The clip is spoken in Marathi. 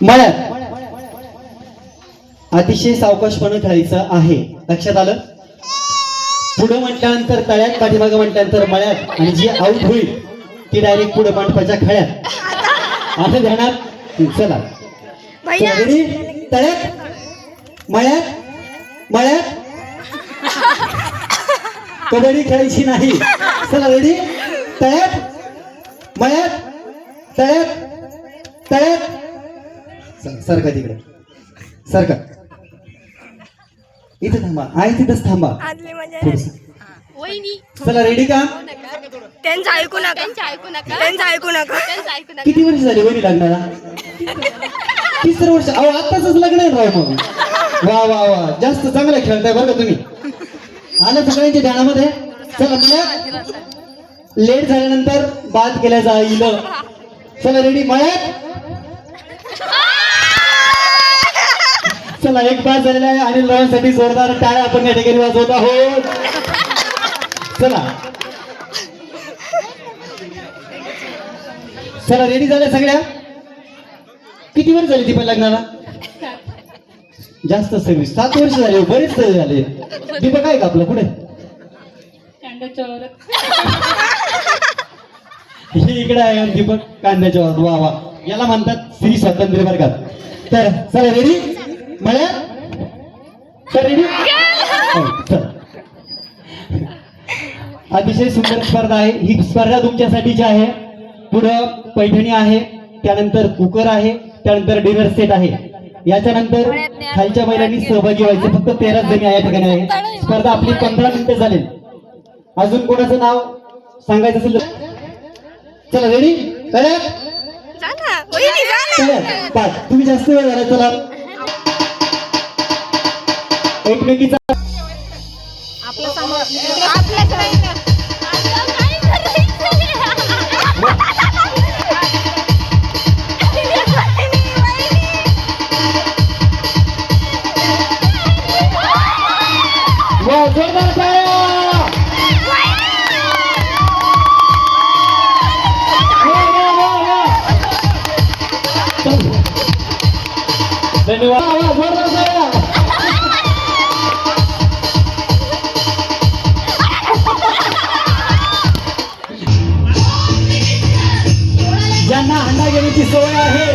मळ्यात अतिशय सावकाशपणे खेळायचं आहे, लक्षात आलं? पुढे म्हटल्यानंतर तळ्यात, पाठीमागं म्हटल्यानंतर मळ्यात, आणि जी आऊट होईल ती डायरेक्ट पुढे मंडपाच्या खळ्यात. आता ध्यानात, चला रेडी? तळ्यात, मळ्यात, मळ्यात कबड्डी खेळायची नाही. चला रेडी? तळ्यात, मळ्यात, तळ्यात, तळ्यात. सारखा तिकडे, सारखा इथे थांबा, आहे तिथंच थांबा. चला रेडी का? त्यांचं ऐकू नका, त्यांचं ऐकू नका. किती वर्ष झाली वहिनी लग्नाला? 3 वर्ष. अहो आत्ताच लग्न आहे राव. मग वा वा वा, जास्त चांगलं खेळताय बरं का तुम्ही. आलं सगळ्यांच्या ध्यानामध्ये? चला मळ्यात लेट झाल्यानंतर बाद केल्या जाईल. चला रेडी? मळ्यात. चला एक बाद झालेला आहे आणि लढण्यासाठी जोरदार टाळ्या आपण या ठिकाणी वाजवत आहोत. चला चला रेडी झाल्या सगळ्या? किती वर्ष झाली ती पण लग्नाला? जास्त 7 वर्ष झाले, बरेच झाले. दीपक आहे का आपलं पुढे? हे इकडे आहे दीपक कांद्याच्या वर. वा वा, याला म्हणतात स्त्री स्वातंत्र्य वर्गात. तर चला रेडी? मळ्यात तर रेडी? अतिशय सुंदर स्पर्धा आहे ही. स्पर्धा तुमच्यासाठीची आहे. पुढं पैठणी आहे, त्यानंतर कुकर आहे, त्यानंतर डिनर सेट आहे. याच्यानंतर खालच्या महिलांनी सहभागी व्हायचे. फक्त 13 जणी या ठिकाणी आहे. स्पर्धा आपली 15 मिनिटं चालेल. अजून कोणाचं नाव सांगायचं असेल? चला रेडी? तुम्ही जास्त वेळ झाला. चला एकमेकीचा धन्यवाद. ज्यांना हंडा घेण्याची सवय आहे